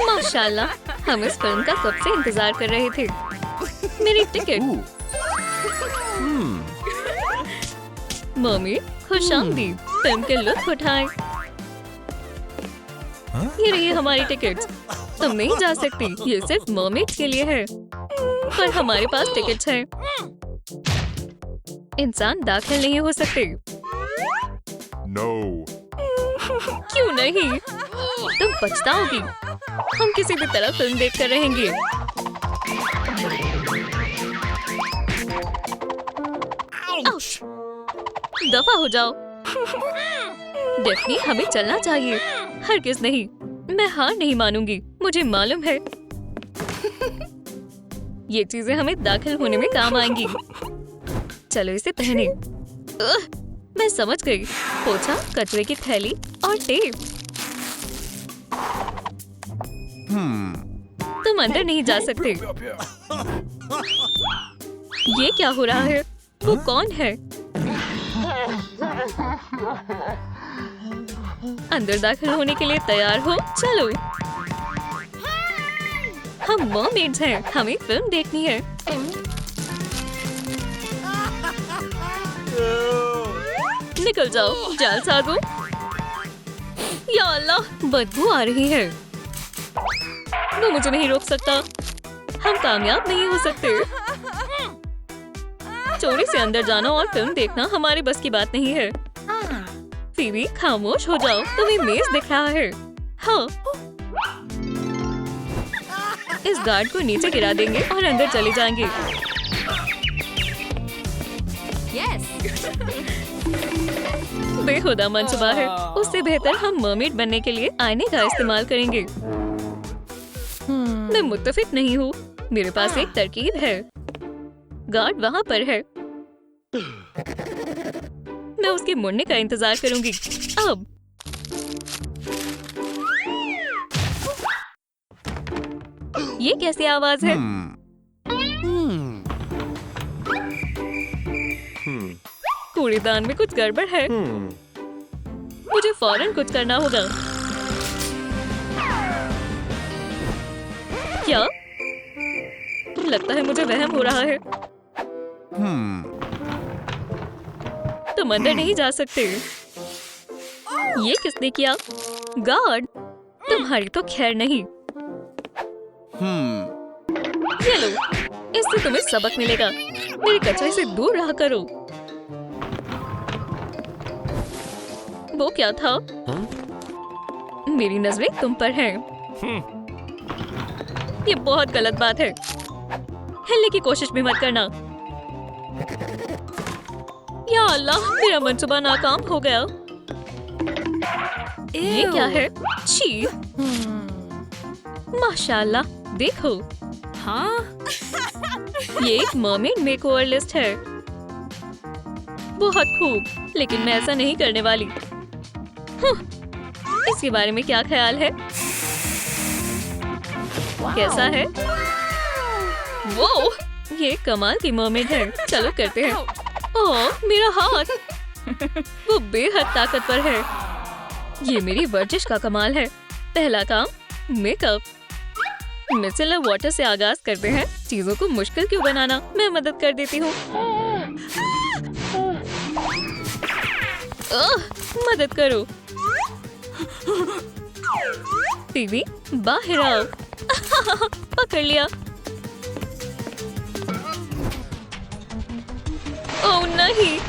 माशाल्लाह, हम इस फिल्म का कब से इंतजार कर रहे थे। मेरी टिकट। मम्मी, खुशामदीद। फिल्म के लुत्फ उठाएं। ये रही हमारी टिकट। तुम नहीं जा सकती, ये सिर्फ मर्मेड्स के लिए है। पर हमारे पास टिकट्स हैं। इंसान दाखिल नहीं हो सकते। No. क्यों नहीं? तुम पछताओगी। हम किसी भी तरह फिल्म देखकर रहेंगे। आउच! दफा हो जाओ। डेफनी, हमें चलना चाहिए। हरगिज़ नहीं। मैं हार नहीं मानूंगी। मुझे मालूम है ये चीजें हमें दाखिल होने में काम आएंगी। चलो इसे पहने। मैं समझ गई। पोछा, कचरे की थैली और टेप। तुम अंदर नहीं जा सकते। ये क्या हो रहा है? वो कौन है? अंदर दाखिल होने के लिए तैयार हो? चलो। हम मर्मेड्स हैं। हमें फिल्म देखनी है। निकल जाओ, जालसाजों। या अल्लाह, बदबू आ रही है। वो मुझे नहीं रोक सकता। हम कामयाब नहीं हो सकते। चोरी से अंदर जाना और फिल्म देखना हमारे बस की बात नहीं है। फीबी, खामोश हो जाओ। तुम्हें मेज दिख रहा है। हाँ, इस गार्ड को नीचे गिरा देंगे और अंदर चले जाएंगे। बेहुदा मंसूबा है। उससे बेहतर हम मर्मेड बनने के लिए आईने का इस्तेमाल करेंगे। मैं मुत्तफिक नहीं हूँ। मेरे पास एक तरकीब है। गार्ड वहाँ पर है। मैं उसके मुड़ने का इंतजार करूंगी। अब ये कैसी आवाज है? कूड़ेदान में कुछ गड़बड़ है। मुझे फौरन कुछ करना होगा। क्या? लगता है मुझे वहम हो रहा है। तुम अंदर नहीं जा सकते। ये किसने किया? गार्ड, तुम्हारी तो खैर नहीं। ये लो, इससे तुम्हें सबक मिलेगा। मेरे कचरे से दूर रहा करो। वो क्या था? मेरी नजरें तुम पर हैं। ये बहुत गलत बात है। हिलने की कोशिश भी मत करना। या अल्लाह, मेरा मंसूबा नाकाम हो गया। ये क्या है? छी! माशाल्लाह, देखो। हाँ, ये एक मर्मेड मेकओवर लिस्ट है। बहुत खूब, लेकिन मैं ऐसा नहीं करने वाली। इसके बारे में क्या ख्याल है? कैसा है? वो ये कमाल की मर्मेड है। चलो करते हैं। ओह, मेरा हाथ। वो बेहद ताकतवर है। ये मेरी वर्जिश का कमाल है। पहला काम, मेकअप। मिसेलर वाटर से आगाज करते हैं। चीजों को मुश्किल क्यों बनाना? मैं मदद कर देती हूँ। मदद करो। टीवी, बाहर आओ। पकड़ लिया। ओह नहीं,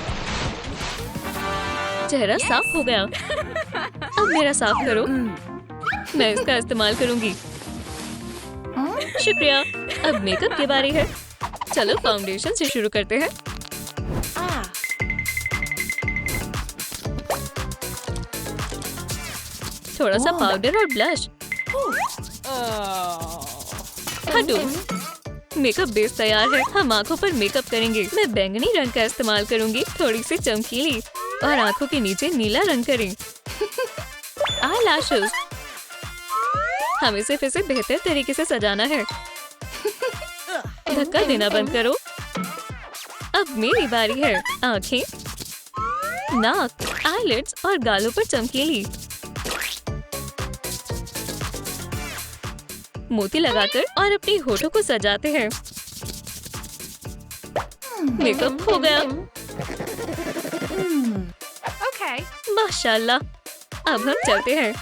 चेहरा साफ हो गया। अब मेरा साफ करो। मैं इसका इस्तेमाल करूंगी। शुक्रिया। अब मेकअप के बारे है। चलो फाउंडेशन से शुरू करते हैं। थोड़ा सा पाउडर और ब्लश। हटो। मेकअप बेस तैयार है। हम आंखों पर मेकअप करेंगे। मैं बैंगनी रंग का इस्तेमाल करूंगी, थोड़ी सी चमकीली, और आंखों के नीचे नीला रंग करें। Eye lashes. हमें सिर्फ इसे बेहतर तरीके से सजाना है। धक्का देना बंद करो। अब मेरी बारी है। आंखें, नाक, आईलिड्स और गालों पर चमकीली। मोती लगाकर और अपनी होठों को सजाते हैं। मेकअप हो गया। माशाल्लाह। अब हम चलते हैं।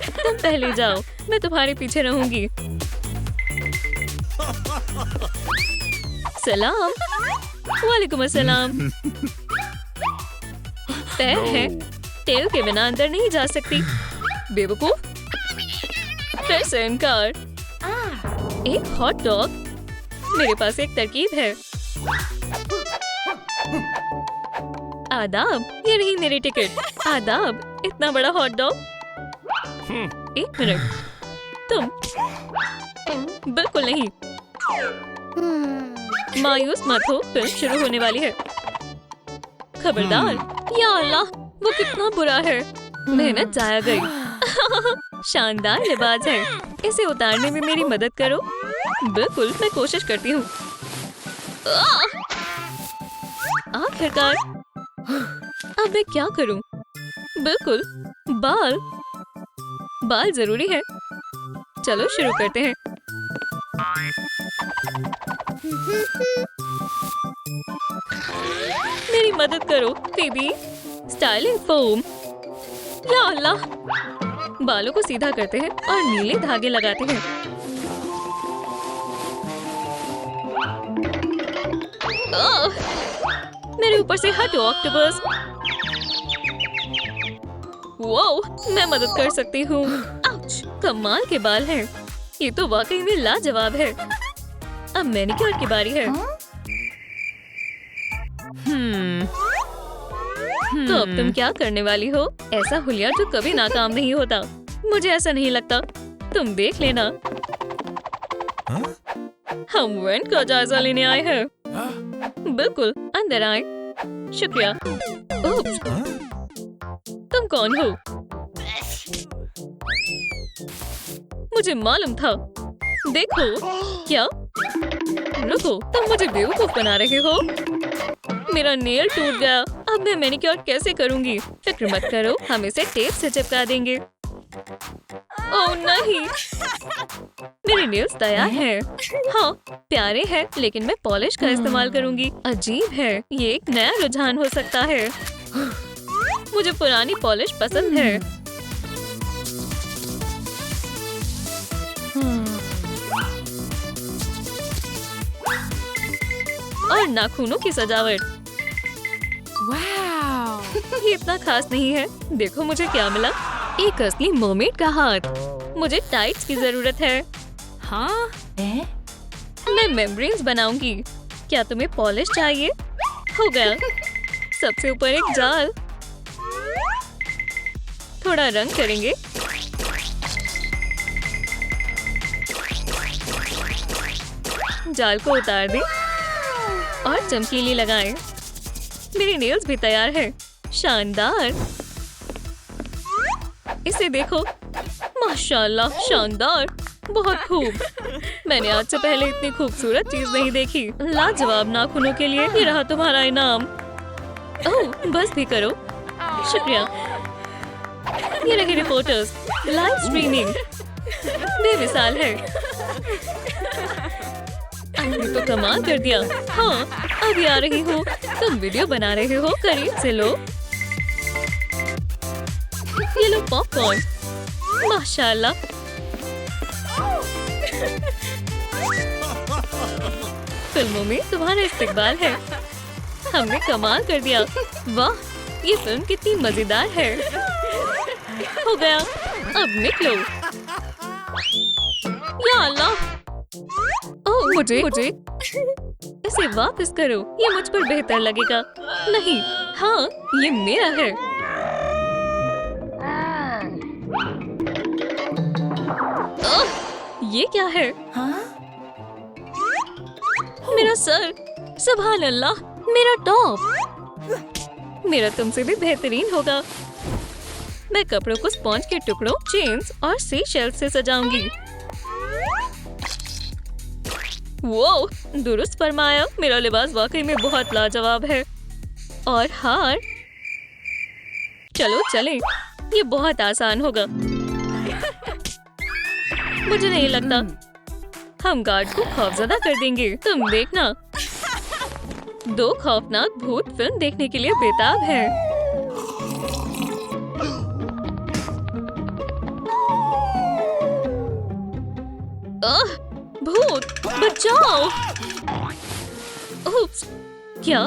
तुम पहले जाओ, मैं तुम्हारे पीछे रहूंगी। सलाम। वालेकुम अस्सलाम। पैर है, टेल के बिना अंदर नहीं जा सकती। बेवकूफ। फिर से इनकार। एक हॉट डॉग। मेरे पास एक तरकीब है। आदाब, ये रही मेरी टिकट। आदाब, इतना बड़ा हॉट डॉग। एक मिनट, तुम बिल्कुल नहीं। मायूस मत हो, फिल्म शुरू होने वाली है। खबरदार। या अल्लाह, वो कितना बुरा है। मेहनत जाया गई। शानदार लिबास है, इसे उतारने में मेरी मदद करो। बिल्कुल, मैं कोशिश करती हूँ। आखिरकार। अब मैं क्या करूँ? बिल्कुल, बाल जरूरी है। चलो शुरू करते हैं। मेरी मदद करो बेबी। Styling foam. या अल्लाह। बालों को सीधा करते हैं और नीले धागे लगाते हैं। मेरे ऊपर से हटो ऑक्टोपस। वो मैं मदद कर सकती हूँ। आउच, कमाल के बाल हैं। ये तो वाकई में लाजवाब है। अब मैनिक्योर की बारी है। तो अब तुम क्या करने वाली हो? ऐसा हुलिया जो कभी नाकाम नहीं होता। मुझे ऐसा नहीं लगता। तुम देख लेना। हम वेंट का जायजा लेने आए हैं। बिल्कुल, अंदर आए। शुक्रिया। उप्स, तुम कौन हो? मुझे मालूम था। देखो। क्या? रुको, तुम मुझे बेवकूफ बना रहे हो। मेरा नेल टूट गया। अब मैं मैनिक्योर कैसे करूंगी? फिक्र मत करो, हम इसे टेप से चिपका देंगे। ओह नहीं, मेरे नेल्स तैयार हैं। हाँ, प्यारे हैं, लेकिन मैं पॉलिश का इस्तेमाल करूंगी। अजीब है, ये एक नया रुझान हो सकता है। मुझे पुरानी पॉलिश पसंद है। और नाखूनों की सजावट। वाह, ये इतना खास नहीं है। देखो मुझे क्या मिला। एक असली मरमेड का हाथ। मुझे टाइट्स की जरूरत है। हाँ? मैं मेम्ब्रेन्स बनाऊंगी। क्या तुम्हें पॉलिश चाहिए? हो गया। सबसे ऊपर एक जाल। थोड़ा रंग करेंगे। जाल को उतार दें और चमकीली लगाएं। मेरे नेल्स भी तैयार हैं। शानदार। इसे देखो। माशाल्लाह, शानदार। बहुत खूब। मैंने आज से पहले इतनी खूबसूरत चीज नहीं देखी। लाजवाब नाखूनों के लिए ये रहा तुम्हारा इनाम। ओह, बस भी करो। शुक्रिया। ये रहे रिपोर्टर्स। लाइव स्ट्रीमिंग बेमिसाल है। आपने तो कमाल कर दिया। हाँ, अभी आ रही हूँ। तुम वीडियो बना रहे हो? करीब से लो। ये लो पॉपकॉर्न। माशाल्लाह। फिल्मों में तुम्हारा इस्तेकबाल है। हमने कमाल कर दिया। वाह, ये फिल्म कितनी मजेदार है। हो गया। अब निकलो। या अल्लाह। ओह, मुझे इसे वापस करो। ये मुझ पर बेहतर लगेगा। नहीं, हाँ, ये मेरा है। ओह, ये क्या है? मेरा सर। सुभान अल्लाह, मेरा टॉप। मेरा तुमसे भी बेहतरीन होगा। मैं कपड़ों को स्पॉन्ज के टुकड़ों, चेन्स और सीशेल्स से सजाऊंगी। वो दुरुस्त फरमाया। मेरा लिबास वाकई में बहुत लाजवाब है। और हार। चलो चलें, ये बहुत आसान होगा। मुझे नहीं लगता। हम गार्ड को खौफजदा कर देंगे, तुम देखना। 2 खौफनाक भूत फिल्म देखने के लिए बेताब है। भूत बचाओ! उप्स, क्या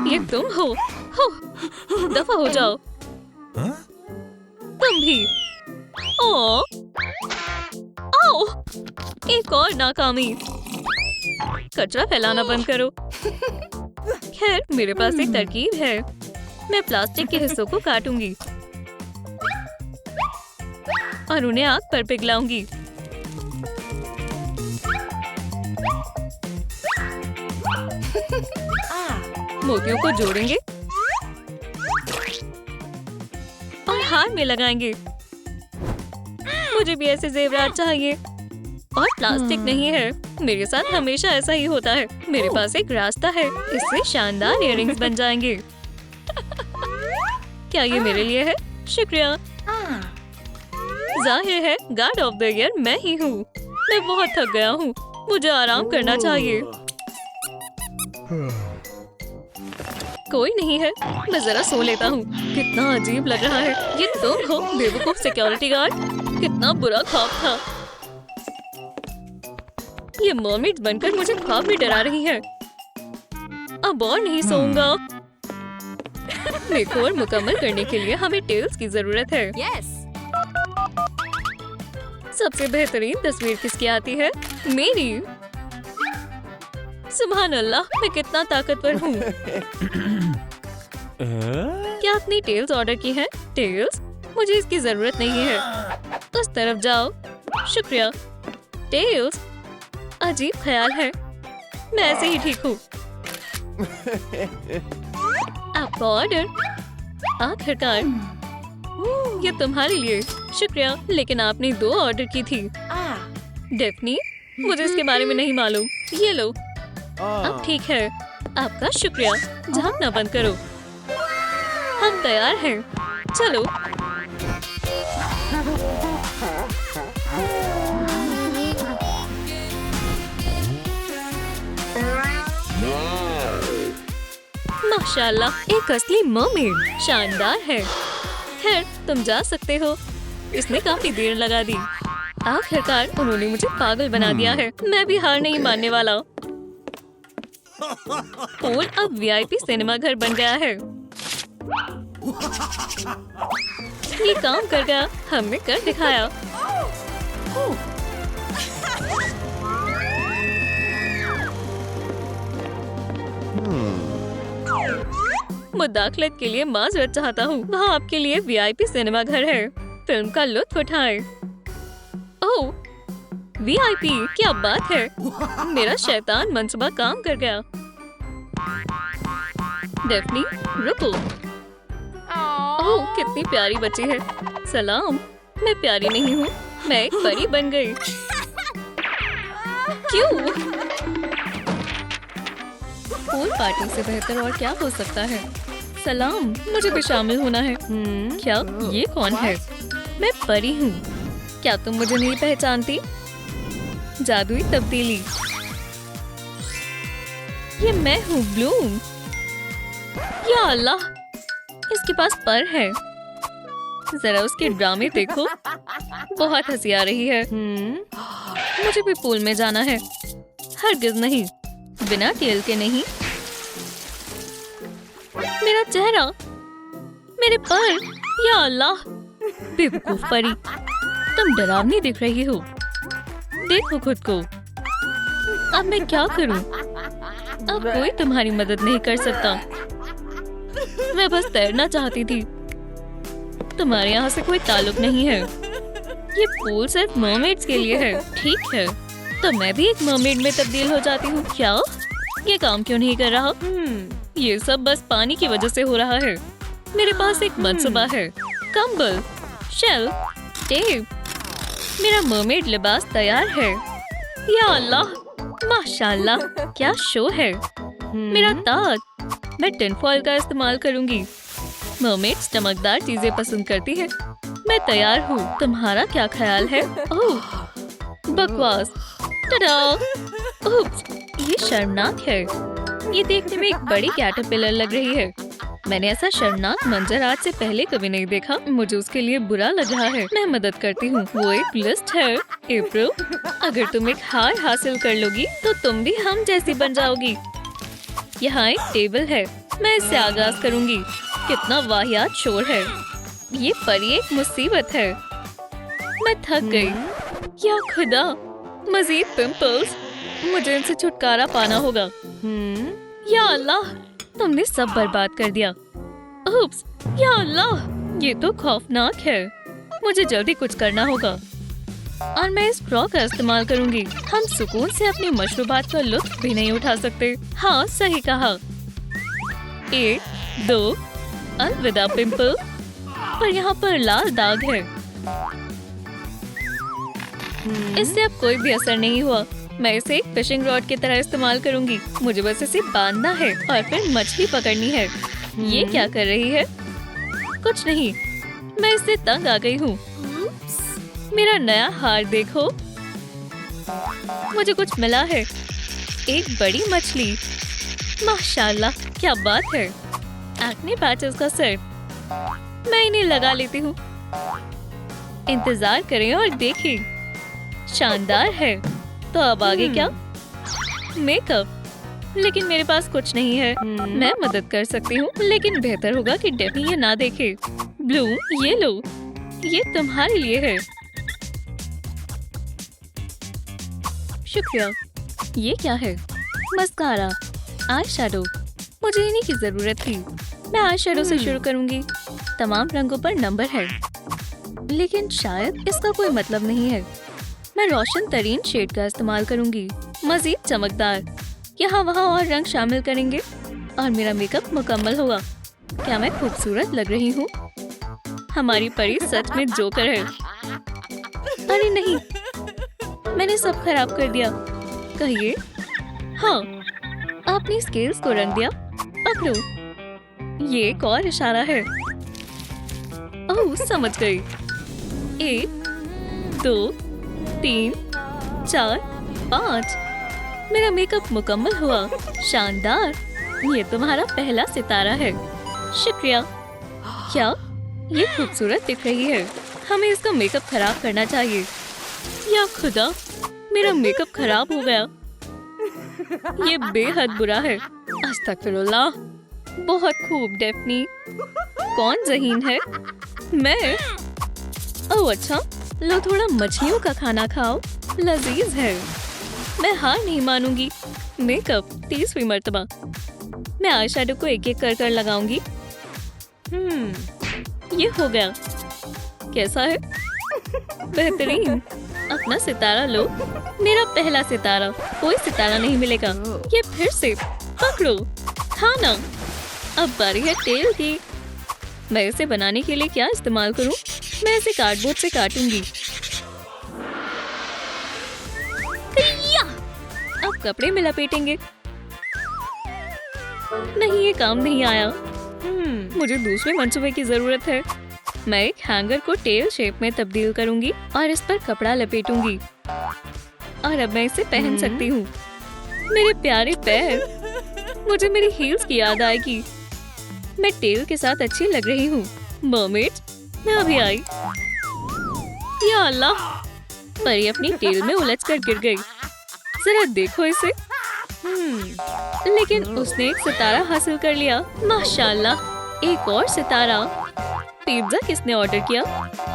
ये तुम हो? दफा हो जाओ। तुम भी। ओ, आओ, एक और नाकामी। कचरा फैलाना बंद करो। खैर, मेरे पास एक तरकीब है। मैं प्लास्टिक के हिस्सों को काटूंगी और उन्हें आग पर पिघलाऊंगी। मोतियों को जोड़ेंगे और हार में लगाएंगे। मुझे भी ऐसे जेवरात चाहिए और प्लास्टिक नहीं है। मेरे साथ हमेशा ऐसा ही होता है। मेरे पास एक रास्ता है, इससे शानदार इयररिंग्स बन जाएंगे। क्या ये मेरे लिए है? शुक्रिया। जाहिर है गार्ड ऑफ द ईयर मैं ही हूँ। मैं बहुत थक गया हूँ, मुझे आराम करना चाहिए। कोई नहीं है, मैं जरा सो लेता हूँ। कितना अजीब लग रहा है। ये तुम हो बेवकूफ सिक्योरिटी गार्ड? कितना बुरा ख्वाब था। ये मर्मेड्स बनकर मुझे ख्वाब में डरा रही है। अब और नहीं सोऊंगा। मेकओवर मुकम्मल करने के लिए हमें टेल्स की जरूरत है। सबसे बेहतरीन तस्वीर किसकी आती है? मेरी। सुभान अल्लाह, मैं कितना ताकतवर हूँ। क्या आपने टेल्स ऑर्डर की है? टेल्स? मुझे इसकी जरूरत नहीं है। उस तरफ जाओ। शुक्रिया। टेल्स? अजीब ख्याल है। मैं ऐसे ही ठीक हूँ। आपका ऑर्डर। आखिरकार। ये तुम्हारे लिए। शुक्रिया, लेकिन आपने 2 ऑर्डर की थी। डेफनी, मुझे इसके बारे में नहीं मालूम। ये लो। अब ठीक है। आपका शुक्रिया। झांकना बंद करो। हम तैयार हैं। चलो। माशाल्लाह, एक असली मर्मेड। शानदार है। खैर, तुम जा सकते हो। इसने काफी देर लगा दी। आखिरकार उन्होंने मुझे पागल बना दिया है। मैं भी हार नहीं मानने वाला। पूल अब वीआईपी सिनेमा घर बन गया है। ये काम कर गया। हमने कर दिखाया। मुदाखलत के लिए माजरत चाहता हूँ। वहाँ आपके लिए वीआईपी सिनेमा घर है। फिल्म का लुत्फ उठाएं। ओह, वीआईपी, क्या बात है। मेरा शैतान मंसूबा काम कर गया। डेफनी, रुको। ओह, कितनी प्यारी बच्ची है। सलाम। मैं प्यारी नहीं हूँ, मैं एक परी बन गई। क्यों? पूल पार्टी से बेहतर और क्या हो सकता है। सलाम, मुझे भी शामिल होना है। क्या ये कौन है? मैं परी हूँ। क्या तुम मुझे नहीं पहचानती? जादुई तब्दीली। ये मैं हूँ ब्लूम। या अल्लाह, इसके पास पर है। जरा उसके ड्रामे देखो। बहुत हंसी आ रही है। मुझे भी पूल में जाना है। हरगिज नहीं, बिना टेल के नहीं। मेरा चेहरा, मेरे पर। या अल्लाह, बेवकूफ परी, तुम डरावनी दिख रही हो। देखो खुद को। अब मैं क्या करूं? अब कोई तुम्हारी मदद नहीं कर सकता। मैं बस तैरना चाहती थी। तुम्हारे यहाँ से कोई ताल्लुक नहीं है। ये पूल सिर्फ मर्मेड्स के लिए है। ठीक है, तो मैं भी एक मर्मेड में तब्दील हो जाती हूँ। क्या ये काम क्यों नहीं कर रहा? ये सब बस पानी की वजह से हो रहा है। मेरे पास एक मंसूबा है। कंबल, शेल, टेप। मेरा मर्मेड लिबास तैयार है। या अल्लाह, माशाल्लाह, क्या शो है। मेरा ताज। मैं टिन फॉइल का इस्तेमाल करूंगी। मर्मेड्स चमकदार चीजें पसंद करती है। मैं तैयार हूँ। तुम्हारा क्या ख्याल है? ओह, बकवास। टडा! उप्स, ये शर्मनाक है। ये देखने में एक बड़ी कैटरपिलर लग रही है। मैंने ऐसा शर्मनाक मंजर आज से पहले कभी नहीं देखा। मुझे उसके लिए बुरा लग रहा है। मैं मदद करती हूँ। वो एक लिस्ट है। एप्रिल, अगर तुम एक हार हासिल कर लोगी तो तुम भी हम जैसी बन जाओगी। यहाँ एक टेबल है। मैं इससे आगाज करूँगी। कितना वाहियात शोर है। ये परी एक मुसीबत है। मैं थक गई। या खुदा, मजीद पिंपल्स। मुझे इनसे छुटकारा पाना होगा। या अल्लाह, तुमने सब बर्बाद कर दिया। उप्स, या अल्लाह, ये तो खौफनाक है। मुझे जल्दी कुछ करना होगा और मैं इस स्ट्रॉ का इस्तेमाल करूंगी। हम सुकून से अपनी मशरूबात का लुत्फ भी नहीं उठा सकते। हाँ, सही कहा। 1, 2, अलविदा पिंपल। पर यहाँ पर लाल दाग है। इससे अब कोई भी असर नहीं हुआ। मैं इसे एक फिशिंग रॉड की तरह इस्तेमाल करूंगी। मुझे बस इसे बांधना है और फिर मछली पकड़नी है। ये क्या कर रही है? कुछ नहीं, मैं इससे तंग आ गई हूँ। मेरा नया हार देखो। मुझे कुछ मिला है। एक बड़ी मछली। माशाल्लाह, क्या बात है। एक्ने पैचेस का सिर। मैं इन्हें लगा लेती हूँ। इंतजार करें और देखें। शानदार है। तो अब आगे क्या? मेकअप। लेकिन मेरे पास कुछ नहीं है। मैं मदद कर सकती हूँ, लेकिन बेहतर होगा कि डेफनी ये ना देखे। ब्लू, ये लो, ये तुम्हारे लिए है। शुक्रिया। ये क्या है? Mascara, eye shadow. मुझे इन्हीं की जरूरत थी। मैं आई शैडो से शुरू करूंगी। तमाम रंगों पर नंबर है, लेकिन शायद इसका कोई मतलब नहीं है। मैं रोशन तरीन शेड का इस्तेमाल करूंगी। मजीद चमकदार। यहाँ वहाँ और रंग शामिल करेंगे और मेरा मेकअप मुकम्मल होगा। क्या मैं खूबसूरत लग रही हूँ? हमारी परी सच में जोकर है। अरे नहीं, मैंने सब खराब कर दिया। कहिए। हाँ, आपने स्केल्स को रंग दिया। पकड़ो। ये एक और इशारा है। ओह, समझ गई। 1, 2, 3, 4, 5। मेरा मेकअप मुकम्मल हुआ। शानदार। ये तुम्हारा पहला सितारा है। शुक्रिया। क्या? ये खूबसूरत दिख रही है। हमें इसका मेकअप खराब करना चाहिए। या खुदा, मेरा मेकअप खराब हो गया। ये बेहद बुरा है। अस्तगफिरुल्लाह। बहुत खूब डेफनी। कौन ज़हीन है? मैं। ओह अच्छा, लो थोड़ा मछलियों का खाना खाओ। लजीज है। मैं हार नहीं मानूंगी। मेकअप 30वीं मर्तबा। मैं आई शैडो को एक एक कर कर लगाऊंगी। ये हो गया। कैसा है? बेहतरीन। अपना सितारा लो। मेरा पहला सितारा। कोई सितारा नहीं मिलेगा। ये फिर से। पकड़ो। खाना। अब बारी है तेल की। मैं इसे बनाने के लिए क्या इस्तेमाल करूं? मैं इसे कार्डबोर्ड से काटूंगी। अब कपड़े में लपेटेंगे। नहीं, ये काम नहीं आया। मुझे दूसरे मंसूबे की जरूरत है। मैं एक हैंगर को टेल शेप में तब्दील करूंगी और इस पर कपड़ा लपेटूंगी। और अब मैं इसे पहन सकती हूँ। मेरे प्यारे पैर। मुझे मेरी हील्स की याद आएगी। मैं टेल के साथ अच्छी लग रही हूँ। मर्मेड, मैं अभी आई। या अल्लाह, परी अपनी टेल में उलझकर गिर गई। जरा देखो इसे। लेकिन उसने एक सितारा हासिल कर लिया। माशाल्लाह, एक और सितारा। पिज्जा किसने ऑर्डर किया?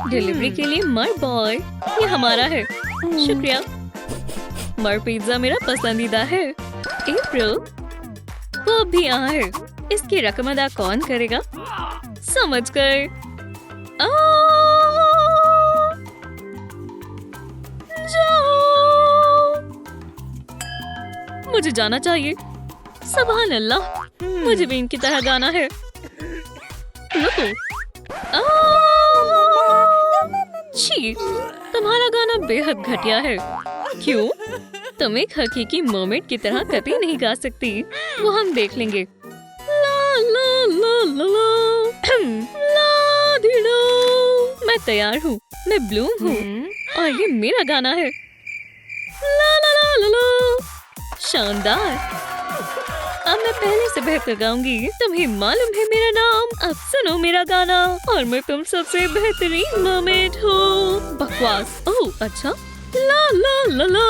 डिलीवरी के लिए मर बॉय। ये हमारा है। शुक्रिया। मर पिज्जा मेरा पसंदीदा है। अप्रैल, वो भी यहाँ है। इसकी रकम अदा कौन करेगा? समझ गए। मुझे जाना चाहिए। सुभान अल्लाह, मुझे भी इनकी तरह गाना है। रुको। छी, तुम्हारा गाना बेहद घटिया है। क्यों? तुम एक हकीकी मर्मेड की तरह कभी नहीं गा सकती। वो हम देख लेंगे। ला ला ला ला ला ला दी ला। मैं तैयार हूँ। मैं ब्लूम हूँ और ये मेरा गाना है। ला ला ला ला ला। शानदार। अब मैं पहले से बेहतर गाऊंगी। तुम्हें मालूम है मेरा नाम। अब सुनो मेरा गाना और मैं तुम सबसे बेहतरीन मर्मेड हूँ। बकवास। ओह अच्छा। ला ला ला ला।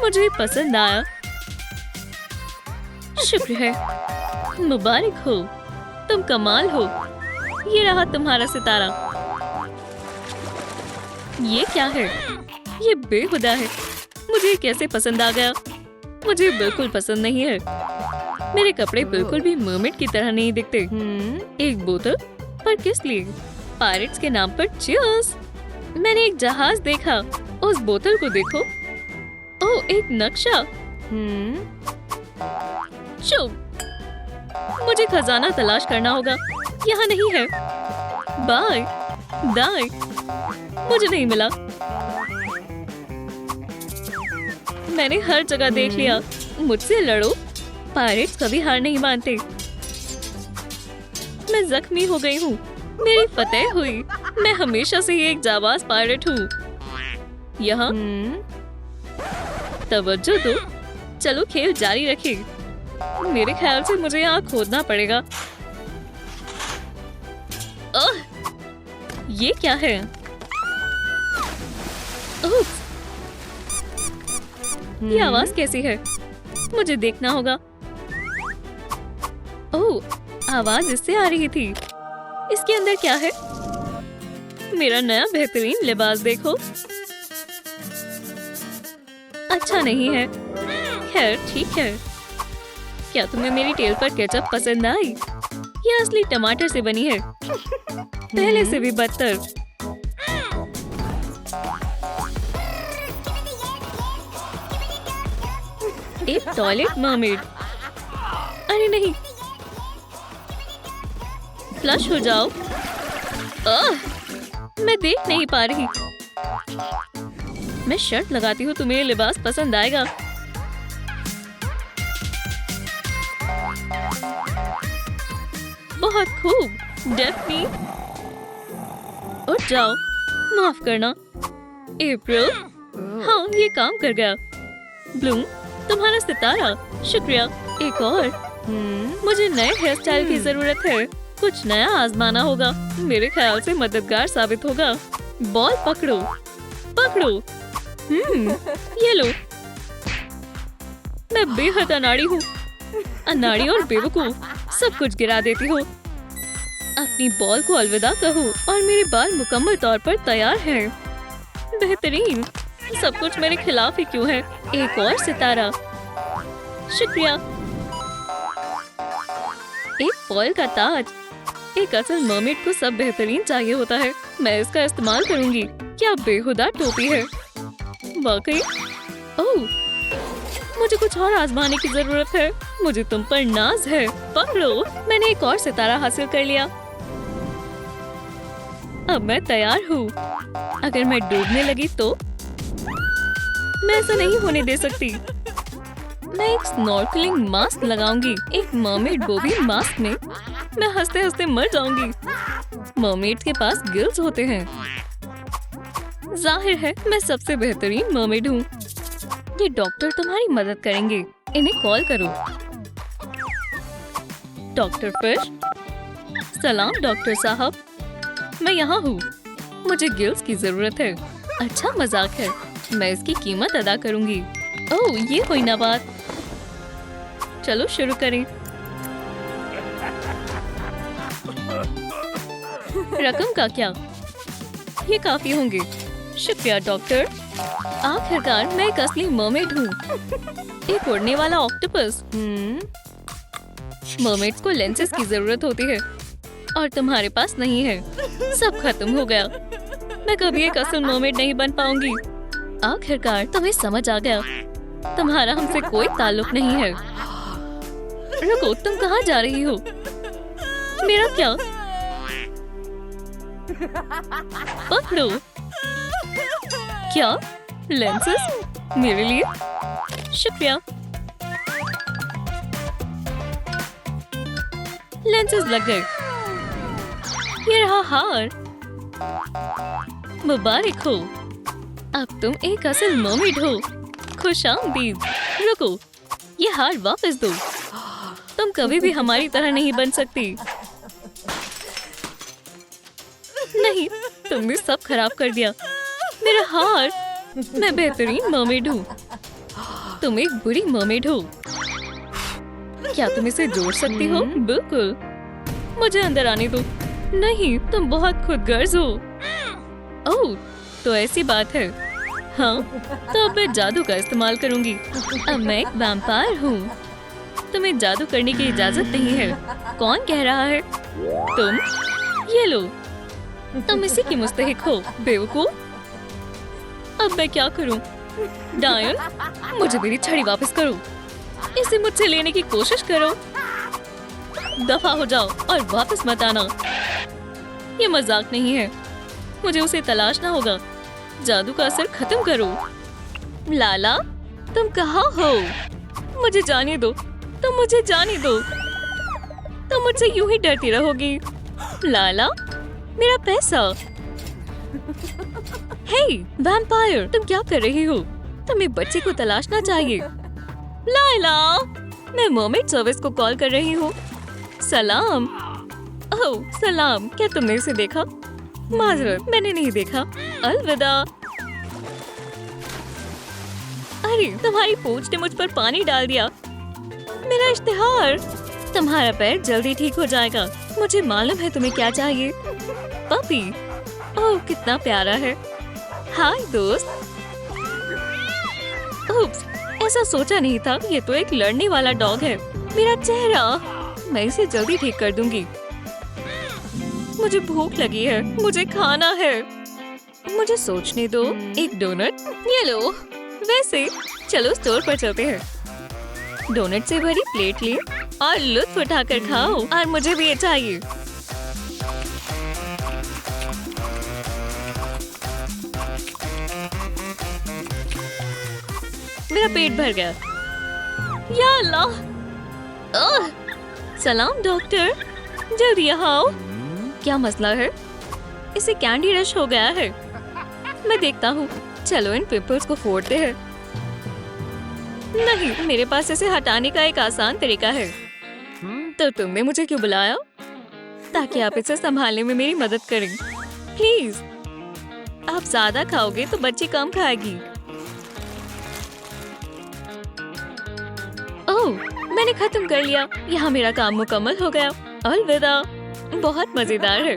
मुझे पसंद आया। शुक्र है। मुबारक हो। तुम कमाल हो। ये रहा तुम्हारा सितारा। ये क्या है? ये बेहुदा है। मुझे कैसे पसंद आ गया? मुझे बिल्कुल पसंद नहीं है। मेरे कपड़े बिल्कुल भी मर्मेड की तरह नहीं दिखते। एक बोतल? पर किस लिए? पायरेट्स के नाम पर चीयर्स। मैंने एक जहाज देखा। उस बोतल को देखो। ओह एक नक्शा। चुप। मुझे खजाना तलाश करना होगा। यहाँ नहीं है। बाय दाएं। मुझे नहीं मिला। मैंने हर जगह देख लिया। मुझसे लड़ो। पायरेट्स कभी हार नहीं मानते। मैं जख्मी हो गई हूँ। मेरी फतेह हुई। मैं हमेशा से ही एक जाबाज पायरेट हूँ। यहाँ तवज्जो दो। चलो खेल जारी रखें। मेरे ख्याल से मुझे यहाँ खोदना पड़ेगा। ओह, ये क्या है? ओह, ये आवाज कैसी है? मुझे देखना होगा। ओह, आवाज इससे आ रही थी। इसके अंदर क्या है? मेरा नया बेहतरीन लिबास देखो। अच्छा नहीं है। खैर ठीक है। क्या तुम्हें मेरी टेल पर केचप पसंद आई? ये असली टमाटर से बनी है। पहले से भी बदतर। एक टॉयलेट मर्मेड। अरे नहीं। फ्लश हो जाओ। मैं देख नहीं पा रही। मैं शर्ट लगाती हूँ, तुम्हें लिबास पसंद आएगा। बहुत खूब। डेफ्नी उठ जाओ। माफ करना अप्रैल। हाँ ये काम कर गया। ब्लूम तुम्हारा सितारा। शुक्रिया। एक और। मुझे नए हेयर स्टाइल की जरूरत है। कुछ नया आजमाना होगा। मेरे ख्याल से मददगार साबित होगा। बॉल पकड़ो। पकड़ो। ये लो। मैं बेहद अनाड़ी हूँ। अनाड़ी और बेवकूफ सब कुछ गिरा देती हो। अपनी बॉल को अलविदा कहो और मेरे बाल मुकम्मल तौर पर तैयार हैं। बेहतरीन। सब कुछ मेरे खिलाफ ही क्यों है? एक और सितारा। शुक्रिया। एक फॉइल का ताज। एक असल मर्मेड को सब बेहतरीन चाहिए होता है। मैं इसका इस्तेमाल करूंगी। क्या बेहुदा टोपी है। वाकई। ओह, मुझे कुछ और आजमाने की जरूरत है। मुझे तुम पर नाज है। पकड़ो। मैंने एक और सितारा हासिल कर लिया। अब मैं तैयार हूँ। अगर मैं डूबने लगी तो मैं ऐसा नहीं होने दे सकती। मैं एक स्नॉर्कलिंग मास्क लगाऊंगी। एक मर्मेड बोबी मास्क में मैं हंसते हंसते मर जाऊंगी। मर्मेड के पास गिल्स होते हैं। जाहिर है मैं सबसे बेहतरीन मर्मेड हूँ। ये डॉक्टर तुम्हारी मदद करेंगे। इन्हें कॉल करो। Doctor fish. सलाम डॉक्टर साहब। मैं यहाँ हूँ। मुझे गिल्स की जरूरत है। अच्छा मजाक है। मैं इसकी कीमत अदा करूंगी। ओह ये कोई ना बात। चलो शुरू करें। रकम का क्या? ये काफी होंगे। शुक्रिया डॉक्टर। आखिरकार मैं एक असली मर्मेड हूँ। एक उड़ने वाला ऑक्टोपस। मर्मेड्स को लेंसेज की जरूरत होती है और तुम्हारे पास नहीं है। सब खत्म हो गया। मैं कभी एक असल मर्मेड नहीं बन पाऊंगी। आखिरकार तुम्हें समझ आ गया। तुम्हारा हमसे कोई ताल्लुक नहीं है। रुको, तुम कहाँ जा रही हो? मेरा क्या? पकड़ो। क्या? लेंसेज? मेरे लिए? शुक्रिया। लेंसेज लग गए। ये रहा हार। मुबारक हो। अब तुम एक असल मर्मेड हो। खुशामदीद। रुको, ये हार वापस दो। तुम कभी भी हमारी तरह नहीं बन सकती। नहीं, तुमने सब खराब कर दिया। मेरा हार। मैं बेहतरीन मर्मेड हूँ। तुम एक बुरी मर्मेड हो। क्या तुम इसे जोड़ सकती हो? बिल्कुल। मुझे अंदर आने दो। नहीं, तुम बहुत खुदगर्ज हो। ओह, तो ऐसी बात है। हाँ, तो अब मैं जादू का इस्तेमाल करूंगी। अब मैं एक वैम्पायर हूँ। तुम्हें जादू करने की इजाजत नहीं है। कौन कह रहा है? तुम। ये लो, तुम इसी की मुस्तहिक हो, बेवकूफ। अब मैं क्या करूं? डायन, मुझे मेरी छड़ी वापस करो। इसे मुझसे लेने की कोशिश करो। दफा हो जाओ और वापस मत आना। ये मजाक नहीं है। मुझे उसे तलाशना होगा। जादू का असर खत्म करो। लाला, तुम कहाँ हो? मुझे जाने दो। तुम मुझे जाने दो। तुम मुझसे यूं ही डरती रहोगी। लाला, मेरा पैसा। हे वैम्पायर, तुम क्या कर रही हो? तुम्हें बच्चे को तलाशना चाहिए। लाला, मैं मर्मेड सर्विस को कॉल कर रही हूँ। सलाम। ओह सलाम, क्या तुमने इसे देखा? माजरत, मैंने नहीं देखा। अलविदा। अरे, तुम्हारी पूंछ ने मुझ पर पानी डाल दिया। मेरा इश्तिहार। तुम्हारा पैर जल्दी ठीक हो जाएगा। मुझे मालूम है तुम्हें क्या चाहिए। पपी। ओह, कितना प्यारा है। हाय दोस्त। उप्स, ऐसा सोचा नहीं था। ये तो एक लड़ने वाला डॉग है। मेरा चेहरा। मैं इसे जल्दी ठीक कर दूंगी। मुझे भूख लगी है। मुझे खाना है। मुझे सोचने दो। एक डोनट। ये लो। वैसे चलो स्टोर पर चलते हैं। डोनट से भरी प्लेट ले और लुत्फ उठाकर खाओ। और मुझे भी ये चाहिए। मेरा पेट भर गया। या अल्लाह। ओह, सलाम डॉक्टर, जल्दी यहाँ आओ। क्या मसला है? इसे कैंडी रश हो गया है। मैं देखता हूँ। चलो इन पिंपल्स को फोड़ते हैं। नहीं, मेरे पास इसे हटाने का एक आसान तरीका है। तो तुमने मुझे क्यों बुलाया? ताकि आप इसे संभालने में मेरी मदद करें। प्लीज। आप ज्यादा खाओगे तो बच्ची कम खाएगी। ओह, मैंने खत्म कर लिया। यहाँ मेरा काम मुकम्मल हो गया। अलविदा। बहुत मजेदार है।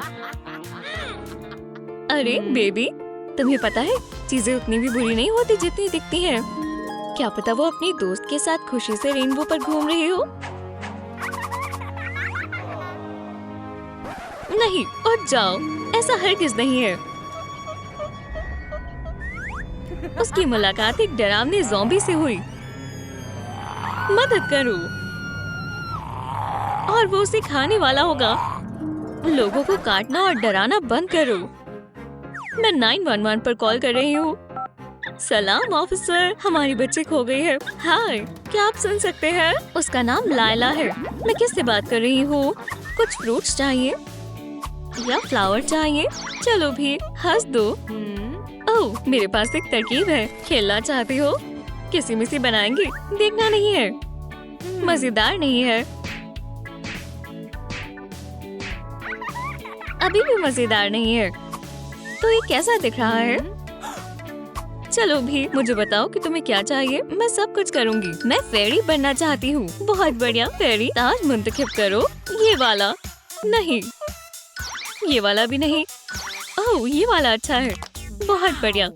अरे बेबी, तुम्हें पता है चीजें उतनी भी बुरी नहीं होती जितनी दिखती हैं। क्या पता वो अपनी दोस्त के साथ खुशी से रेनबो पर घूम रही हो। नहीं, उठ जाओ। ऐसा हरगिज नहीं है। उसकी मुलाकात एक डरावने ज़ॉम्बी से हुई। मदद करो। और वो उसे खाने वाला होगा। लोगों को काटना और डराना बंद करो। मैं 911 पर कॉल कर रही हूँ। सलाम ऑफिसर, हमारी बच्ची खो गई है। हाय, क्या आप सुन सकते हैं? उसका नाम लायला है। मैं किससे बात कर रही हूँ? कुछ फ्रूट्स चाहिए या फ्लावर चाहिए? चलो भी, हंस दो। ओह, मेरे पास एक तरकीब है। खेलना चाहती हो? किसी मिसी बनाएंगे। देखना नहीं है। मजेदार नहीं है। अभी भी मजेदार नहीं है। तो ये कैसा दिख रहा है? चलो भी, मुझे बताओ कि तुम्हें क्या चाहिए। मैं सब कुछ करूंगी। मैं फेरी बनना चाहती हूँ। बहुत बढ़िया फेरी। ताज मुंतखब करो। ये वाला नहीं, ये वाला भी नहीं। ओह, ये वाला अच्छा है। बहुत बढ़िया।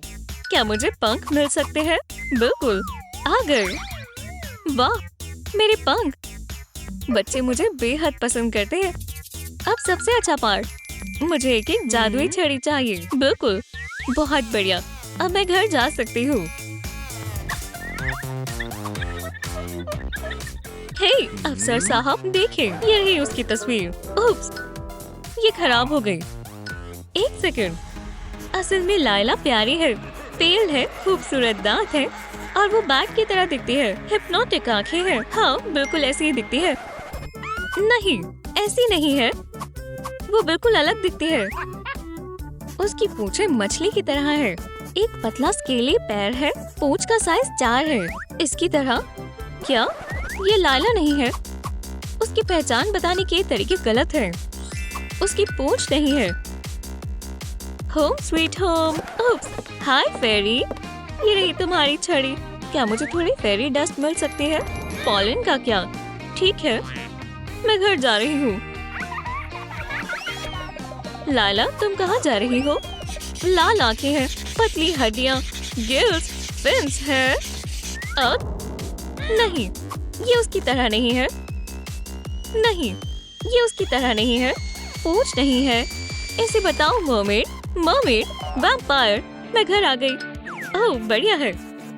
क्या मुझे पंख मिल सकते हैं? बिल्कुल, आ गए। वाह, मेरे पंख। बच्चे मुझे बेहद पसंद करते हैं। अब सबसे अच्छा पार्ट, मुझे एक जादुई छड़ी चाहिए। बिल्कुल, बहुत बढ़िया। अब मैं घर जा सकती हूँ। हे अफसर साहब, देखें, ये रही उसकी तस्वीर। उप्स, ये खराब हो गई। एक सेकंड। असल में लायला प्यारी है। पेल है, खूबसूरत दांत है और वो बैग की तरह दिखती है। हिप्नोटिक आंखें हैं। हाँ, बिल्कुल ऐसी ही दिखती है। नहीं, ऐसी नहीं है। वो बिल्कुल अलग दिखती है। उसकी पूंछें मछली की तरह है। एक पतला स्केली पैर है, पूंछ का साइज 4 है, इसकी तरह। क्या ये लायला नहीं है? उसकी पहचान बताने के तरीके गलत हैं। उसकी पूंछ नहीं है। Home sweet home. Hi fairy, ये रही तुम्हारी छड़ी। क्या मुझे थोड़ी फेरी डस्ट मिल सकती है? पॉलन का क्या? ठीक है, मैं घर जा रही हूँ। लाला, तुम कहाँ जा रही हो? लाल आंखें हैं, पतली हड्डियाँ, गिल्स, फिन्स है। अब नहीं, ये उसकी तरह नहीं है। नहीं, ये उसकी तरह नहीं है। पूंछ नहीं है। इसे बताओ मर्मेड, मर्मेड, वैम्पायर। मैं घर आ गई। ओह बढ़िया है,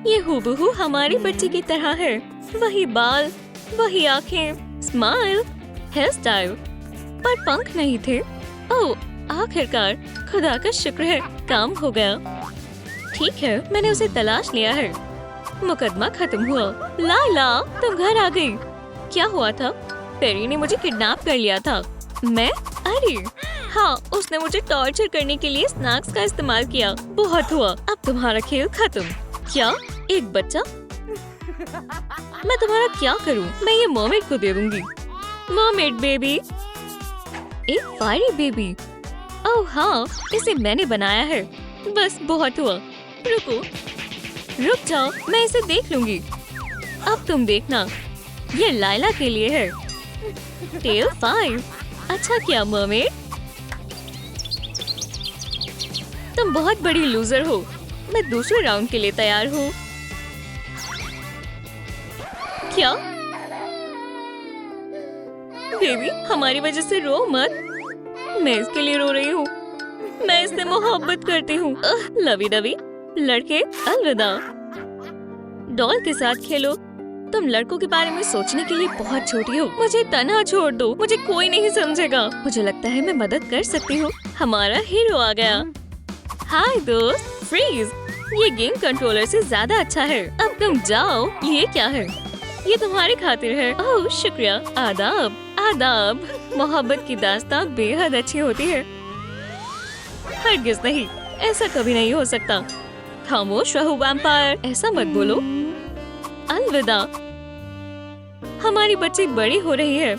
ये हूबहू हमारी बच्ची की तरह है। वही बाल, वही आंखें, स्माइल, हेयर स्टाइल, पर पंख नहीं थे। ओह आखिरकार, खुदा का शुक्र है, काम हो गया। ठीक है, मैंने उसे तलाश लिया है। मुकदमा खत्म हुआ। लाला, तुम घर आ गई। क्या हुआ था? फेरी ने मुझे किडनैप कर लिया था। मैं? अरे हाँ, उसने मुझे टॉर्चर करने के लिए स्नैक्स का इस्तेमाल किया। बहुत हुआ, अब तुम्हारा खेल खत्म। क्या? एक बच्चा? मैं तुम्हारा क्या करूं? मैं ये मर्मेड को दे दूंगी। Mermaid baby. एक फायरी बेबी। ओह हाँ, इसे मैंने बनाया है। बस बहुत हुआ। रुक जाओ, मैं इसे देख लूंगी। अब तुम देखना, ये लायला के लिए है। टेल 5। अच्छा क्या मर्मेड? तुम बहुत बड़ी लूजर हो। मैं दूसरे राउंड के लिए तैयार हूँ। क्या? बेबी, हमारी वजह से रो मत। मैं इसके लिए रो रही हूँ। मैं इससे मोहब्बत करती हूँ। Lovey dovey. लड़के अलविदा। डॉल के साथ खेलो। तुम लड़कों के बारे में सोचने के लिए बहुत छोटी हो। मुझे तन्हा छोड़ दो, मुझे कोई नहीं समझेगा। मुझे लगता है मैं मदद कर सकती हूँ। हमारा हीरो आ गया। हाय दोस्त, फ्रीज। ये गेम कंट्रोलर से ज्यादा अच्छा है। अब तुम जाओ। ये क्या है? ये तुम्हारी खातिर है। ओह शुक्रिया। आदाब आदाब। मोहब्बत की दास्तां बेहद अच्छी होती है। हरगिज़ नहीं, ऐसा कभी नहीं हो सकता। खामोश रहो वैम्पायर, ऐसा मत बोलो। अलविदा। हमारी बच्ची बड़ी हो रही है।